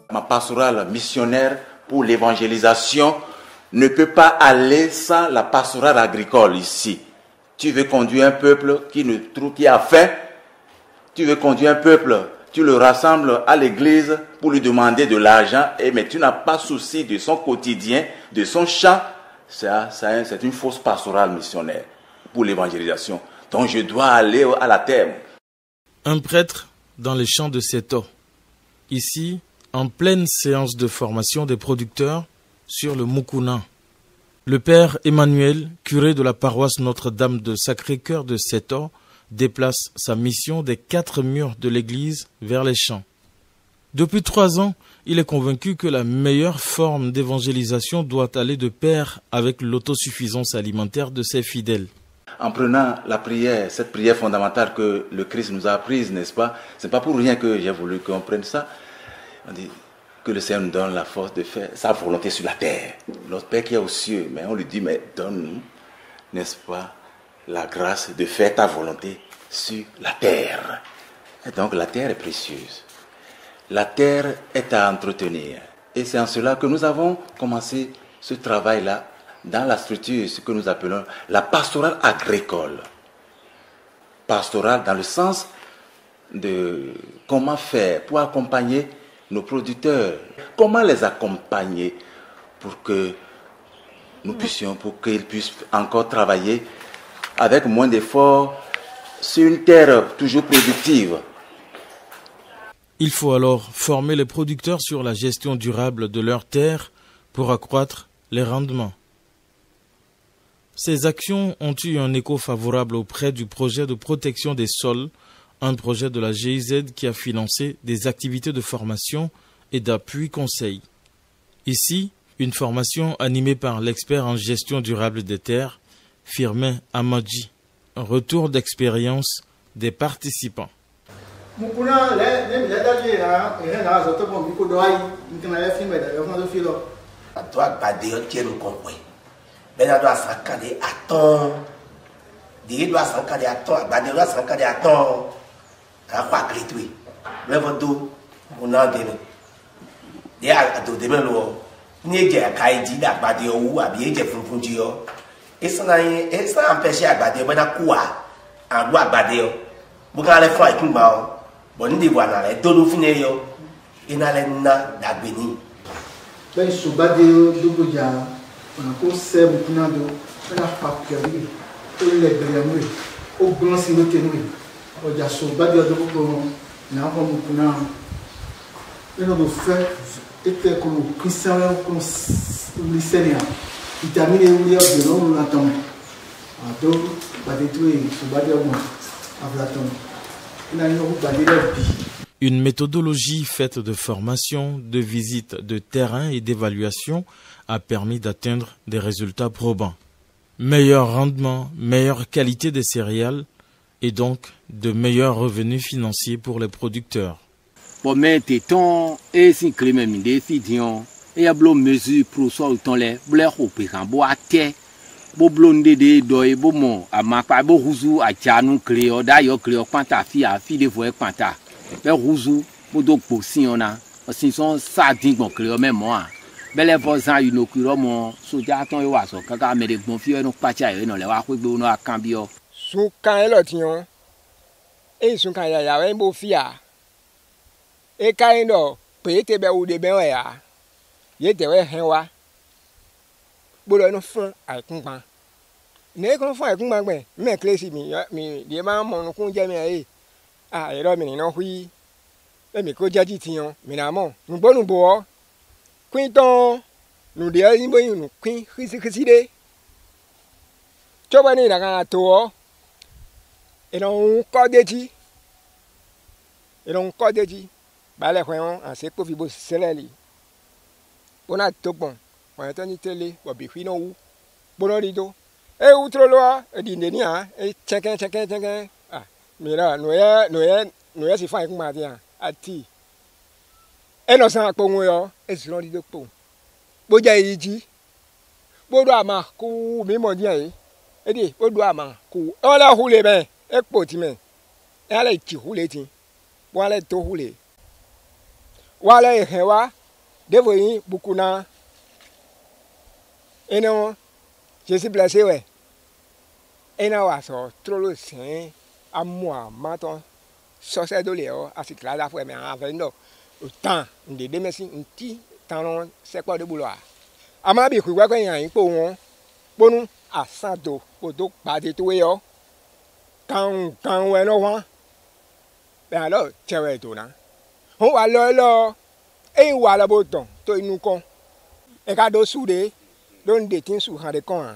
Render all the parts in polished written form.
Ma pastorale missionnaire pour l'évangélisation ne peut pas aller sans la pastorale agricole ici. Tu veux conduire un peuple qui a faim, tu veux conduire un peuple, tu le rassembles à l'église pour lui demander de l'argent, mais tu n'as pas souci de son quotidien, de son champ. C'est une fausse pastorale missionnaire pour l'évangélisation. Donc je dois aller à la terre. Un prêtre dans les champs de Seto. Ici, en pleine séance de formation des producteurs sur le Mukuna. Le père Emmanuel, curé de la paroisse Notre-Dame de Sacré-Cœur de Seto, déplace sa mission des 4 murs de l'église vers les champs. Depuis 3 ans, il est convaincu que la meilleure forme d'évangélisation doit aller de pair avec l'autosuffisance alimentaire de ses fidèles. En prenant la prière, cette prière fondamentale que le Christ nous a apprise, n'est-ce pas? Ce n'est pas pour rien que j'ai voulu qu'on prenne ça. On dit que le Seigneur nous donne la force de faire sa volonté sur la terre. Notre Père qui est aux cieux, mais on lui dit, mais donne-nous, n'est-ce pas, la grâce de faire ta volonté sur la terre. Et donc la terre est précieuse. La terre est à entretenir. Et c'est en cela que nous avons commencé ce travail-là dans la structure, ce que nous appelons la pastorale agricole. Pastorale dans le sens de comment faire pour accompagner nos producteurs, comment les accompagner pour que nous puissions, pour qu'ils puissent encore travailler avec moins d'efforts sur une terre toujours productive. Il faut alors former les producteurs sur la gestion durable de leurs terres pour accroître les rendements. Ces actions ont eu un écho favorable auprès du projet de protection des sols, un projet de la GIZ qui a financé des activités de formation et d'appui conseil. Ici, une formation animée par l'expert en gestion durable des terres, Firmin Amadji. Un retour d'expérience des participants. Une méthodologie faite de formation, de visites de terrain et d'évaluation a permis d'atteindre des résultats probants. Meilleur rendement, meilleure qualité des céréales et donc de meilleurs revenus financiers pour les producteurs. Bon, mais téton et si crème minde si dion et a blo mesure pour so ton les blé hopé kan bo até bo blonde de doy bo mon a ma pa bo huzu a tianu cléo da yo cléo panta fi a fi de voye panta be huzu bo do po si ona si son sa din bon cléo même moi bele voisin une okuro mon soja ton yo aso kaka me de bon fi no pacha yo no le wa ko gbe no akambio su kan lo tion e su kan ya we bo fi a e kai no pe te be u de ben ya ye te we hen wa bo lo no fun aikun pan ne ko fun aikun pan gbe me klesi mi de ma mo no kun je mi e ah ero mi ni no hui e mi ko jaji tiyan mi na mo nu bo quin ton nu de yin bo yin nu quin khisi de choba ni na kan to e no ko deji balẹ̀ fún àṣẹ kó fi bó ṣẹlẹ̀ lì bọ́nà tó gbọ̀n ọ̀yàn tó ní tẹ́lẹ̀ bọ̀bí fi náà wú bọ́nà rí tó ẹ wú tó lọ́wọ́ ẹ̀dì ìdè ní à ẹ chẹ́kẹ́ à mìíràn nùyẹ́ sì fún àìkú máa ti hàn àti ẹ nọ sàn àpò wọn yọ ẹ sì lọ́ọ́ rí tó pò bójá èyí jí bodo ama ku mi mo dia edi bodo ama ku ola hule ben ekpoti men ala ti hule tin wala to hule wala hewa devo yin bukuna eno Jésus blessé ouais ena wa so trolo sen amua maton sose do leo asikla la fwe me avendo autant de demesi nti tanon se kwa de boulot ama bi ku kwa yan po won ponu asado ko do pa de to yo kan we no wa be alo chewe to na ho wa lo e wa la boton to inu kon e ka do sude don de tin su han de kon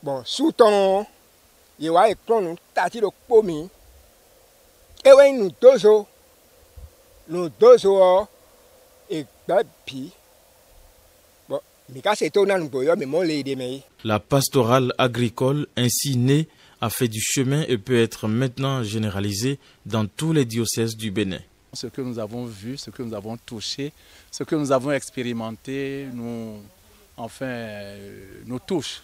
bon su ton ye wa e klonu tati do pomi ewe nous deux o et puis bon mais quand c'est tout nous pouvons mais mon l'aider mais la pastorale agricole ainsi née a fait du chemin et peut être maintenant généralisée dans tous les diocèses du Bénin. Ce que nous avons vu, ce que nous avons touché, ce que nous avons expérimenté, nous touche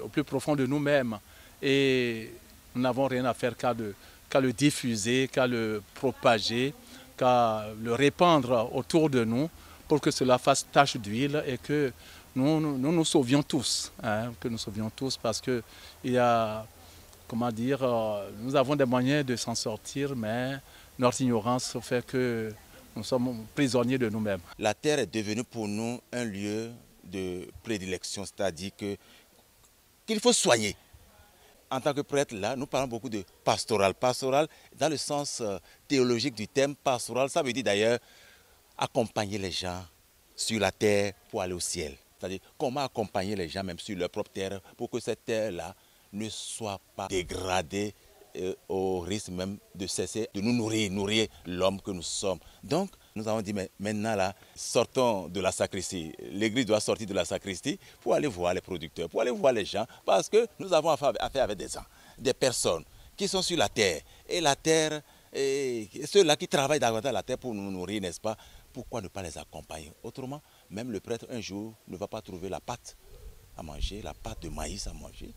au plus profond de nous-mêmes et nous n'avons rien à faire qu'à le diffuser, qu'à le propager, qu'à le répandre autour de nous pour que cela fasse tache d'huile et que nous sauvions tous, que nous sauvions tous parce que il y a, comment dire, nous avons des moyens de s'en sortir, mais notre ignorance fait que nous sommes prisonniers de nous-mêmes. La terre est devenue pour nous un lieu de prédilection, c'est-à-dire qu'il faut soigner. En tant que prêtre, là, nous parlons beaucoup de pastoral. Pastoral, dans le sens théologique du terme pastoral, ça veut dire d'ailleurs accompagner les gens sur la terre pour aller au ciel. C'est-à-dire comment accompagner les gens même sur leur propre terre pour que cette terre-là ne soit pas dégradée au risque même de cesser de nous nourrir l'homme que nous sommes. Donc, nous avons dit, mais maintenant là, sortons de la sacristie. L'église doit sortir de la sacristie pour aller voir les producteurs, pour aller voir les gens, parce que nous avons affaire avec des gens, des personnes qui sont sur la terre. Et la terre, ceux-là qui travaillent davantage la terre pour nous nourrir, n'est-ce pas? Pourquoi ne pas les accompagner? Autrement, même le prêtre un jour ne va pas trouver la pâte à manger, la pâte de maïs à manger.